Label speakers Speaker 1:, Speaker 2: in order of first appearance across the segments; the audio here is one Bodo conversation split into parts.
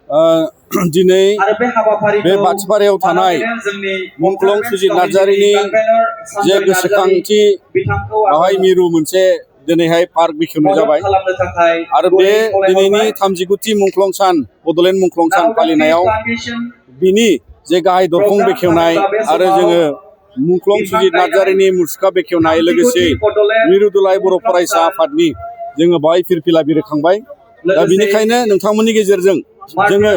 Speaker 1: दिनै बे बाथिपारायाव थानाय मुंख्लं सुजित नार्जारिनि जे गोसोखांथि बेवहाय मिरु मोनसे दिनैहाय पार्क बेखेवनाय जाबाय आरो बे दिनैनि 39थि मुंख्लं सान बड'लेण्ड मुंख्लं सान फालिनायाव बिनि जे गाहाय दरखं बेखेवनाय आरो जोङो मुंख्लं सुजित नार्जारिनि मुसुखा बेखेवनाय लोगोसे मिरु दुलाराय बर' फरायसा आफादनि जोङो बाहाय फिरफिला बिरखांबाय। दा बिनिखायनो नोंथांमोननि गेजेरजों जोङो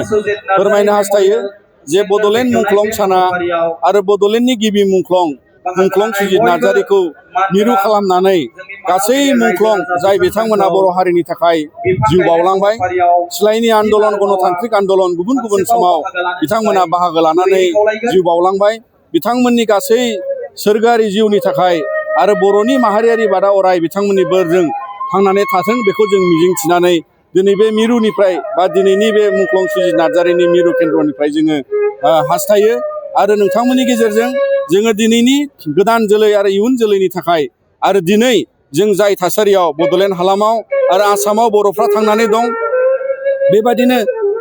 Speaker 1: फोरमायनो हास्थायो जे बड'लेण्ड मुंख्लं साना आरो बड'लेण्डनि गिबि मुंख्लं सुजित नार्जारिखौ मिरु खालामनानै गासै मुंख्लं जाय बिथांमोना बर' हारिनि थाखाय जिउ बावलांबाय, सिलायनि आन्दलन, गणतान्त्रिक आन्दलन, गुबुन गुबुन समाव बिथांमोना बाहागो लानानै जिउ बावलांबाय। बिथांमोननि गासै सोरगोआरि जिउनि थाखाय आरो बर'नि माहारियारि बादा अराय बिथांमोननि बोरजों थांनानै थाथों बेखौ जों मिजिंथिनानै दिनै बे मिरुनिफ्राय बा दिनैनि बे मुंख्लं सुजित नार्जारिनि मिरु केन्द्रनिफ्राय जोङो हास्थायो आरो नोंथांमोननि गेजेरजों जोङो दिनैनि गोदान जोलै आरो इयुन जोलैनि थाखाय आरो दिनै जों जाय थासारियाव बड'लेण्ड हालामाव आरो आसामाव बर'फ्रा थांनानै दं, बेबादिनो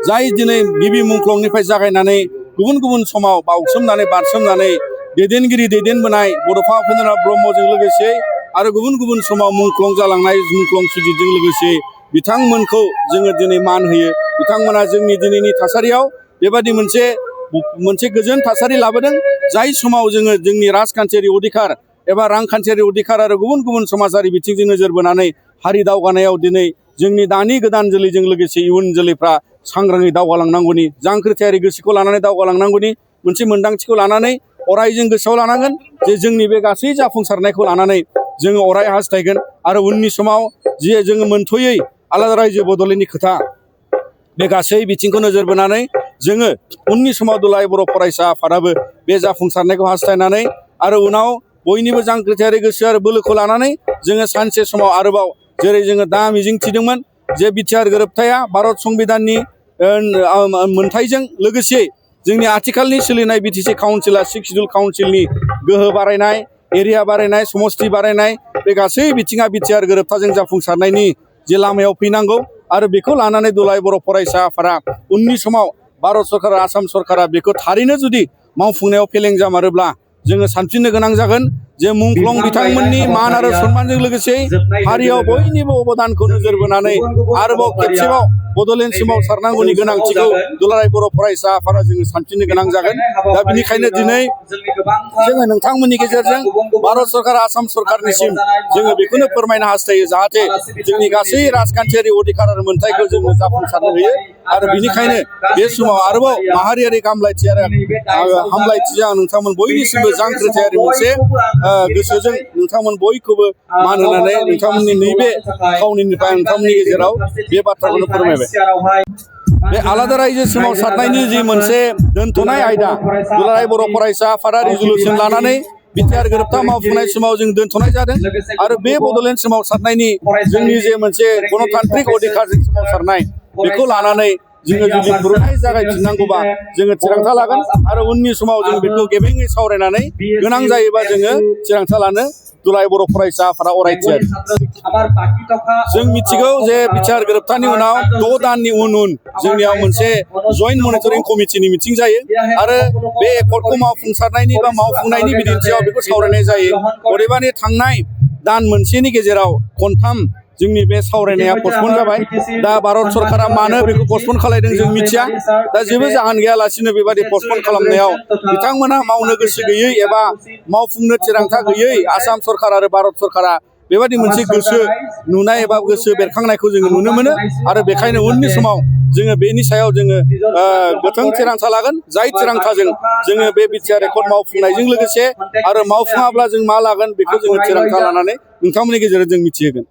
Speaker 1: जाय दिनै गिबि मुंख्लंनिफ्राय जागायनानै गुबुन गुबुन समाव बावसोमनानै बारसोमनानै दैदेनबोनाय बड'फा उपेन्द्रनाथ ब्रह्मजों लोगोसे आरो गुबुन गुबुन समाव मुंख्लं जालांनाय मुंख्लं सुजितजों लोगोसे बिथांमोनखौ जोङो दिनै मान होयो। बिथांमोना जोंनि दिनैनि थासारियाव बेबादि मोनसे गोजोन थासारि लाबोदों, जाय समाव जोङो जोंनि राजखान्थियारि अधिकार एबा रांखान्थियारि अधिकार आरो गुबुन गुबुन समाजारि बिथिंजों नोजोर बोनानै हारि दावगानायाव दिनै जोंनि दानि गोदान जोलैजों लोगोसे इयुन जोलैफ्रा सांग्राङै दावगालांनांगौनि, जांख्रिथायारि गोसोखौ लानानै दावगालांनांगौनि मोनसे मोन्दांथिखौ लानानै अराय जों गोसोआव लानांगोन जे जोंनि बे गासै जाफुंसारनायखौ लानानै जोङो अराय हास्थायगोन आरो उननि समाव जे जोङो मोनथ'यै आलादा रायजो बड'लेण्डनि खोथा, बे गासै बिथिंखौ नोजोर बोनानै जोङो उननि समाव दुलाराय बर' फरायसा आफादाबो बे जाफुंसारनायखौ हास्थायनानै आरो उनाव बयनिबो जांख्रिथायारि गोसो आरो बोलोखौ लानानै जोङो सानसे समाव आरोबाव जेरै जोङो दा मिजिंथिदोंमोन जे बिटिआर गोरोबथाया भारत संबिधाननि मोनथायजों लोगोसे जोंनि आथिखालनि सोलिनाय बिटिसि काउन्सिला 6 सिडुल काउन्सिलनि गोहो बारायनाय, एरिया बारायनाय, समस्ति बारायनाय, बे गासै बिथिङा बिटिआर गोरोबथाजों जाफुंसारनायनि जे लामायाव फैनांगौ आरो बेखौ लानानै दुलाराय बर' फरायसा आफादा उननि समाव भारत सरकार, आसाम सरकारा बेखौ थारैनो जुदि मावफुंनायाव फेलें जामारोब्ला जोङो सानफिननो गोनां जागोन जे मुंख्लं बिथांमोननि मान आरो सन्मानजों लोगोसे हारियाव बयनिबो अबदानखौ नोजोर बोनानै आरोबाव खेबसेबाव बड'लेण्ड सोमावसारनांगौनि गोनांथिखौ दुलाराय बर' फरायसा आफादा जोङो सानफिननो गोनां जागोन। दा बिनिखायनो दिनै जोङो नोंथांमोननि गेजेरजों भारत सरकार, आसाम सरकारनिसिम जोङो बेखौनो फोरमायनो हास्थायो जाहाथे जोंनि गासै राजखान्थियारि अधिकार आरो मोन्थायखौ जोङो जाफुंसारनो होयो आरो बिनिखायनो बे समाव आरोबाव माहारियारि हामलायथिजों आं नोंथांमोन बयनिसिमबो जांख्रिथायारि मोनसे गोसोजों नोंथांमोन बयखौबो मान होनानै नोंथांमोननि नैबे खावनिनिफ्राय नोंथांमोननि गेजेराव बे बाथ्राखौनो फोरमायबाय। बे आलादा रायजो सोमावसारनायनि जि मोनसे दोनथ'नाय आयदा, दुलाराय बर' फरायसा आफादा रिजुलुसन लानानै बिटिआर गोरोबथा मावफुंनाय समाव जों दोनथ'नाय जादों आरो बे बड'लेण्ड सोमावसारनायनि जोंनि जे मोनसे गणतान्त्रिक अधिकारजों सोमावसारनाय बेखौ लानानै जोङो जुदि खुरुनाय जागायफिननांगौबा जोङो थिरांथा लागोन आरो उननि समाव जों बेखौ गेबेङै सावरायनानै गोनां जायोबा जोङो थिरांथा लानो दुलाराय बर' फरायसा आफादा अरायथियारि। जों मिथिगौ जे बिटिआर गोरोबथानि उनाव 6 दाननि उन जोंनियाव मोनसे जइन्ट मनिटरिं कमिटिनि मिटिं जायो आरो बे एकर्डखौ मावफुंसारनायनि बा मावफुंनायनि बिदिन्थियाव बेखौ सावरायनाय जायो। अदेबानि थांनाय दान मोनसेनि गेजेराव खनथाम जोंनि बे सावरायनाया पस्टपन जाबाय। दा भारत सरकारा मानो बेखौ पस्टपन खालायदों जों मिथिया। दा जेबो जाहोन गैयालासिनो बेबायदि पस्टपन खालामनायाव बिथांमोना मावनो गोसो गैयै एबा मावफुंनो थिरांथा गैयै आसाम सरकार आरो भारत सरकारा बेबायदि मोनसे गोसो नुनाय एबा गोसो बेरखांनायखौ जोङो नुनो मोनो आरो बेखायनो उननि समाव जोङो बेनि सायाव जोङो गोथों थिरांथा लागोन, जाय थिरांथाजों जोङो बे बिटिआर एकर्ड मावफुंनायजों लोगोसे आरो मावफुङाब्ला जों मा लागोन बेखौ जोङो थिरांथा लानानै नोंथांमोननि गेजेरजों जों मिथिहोगोन।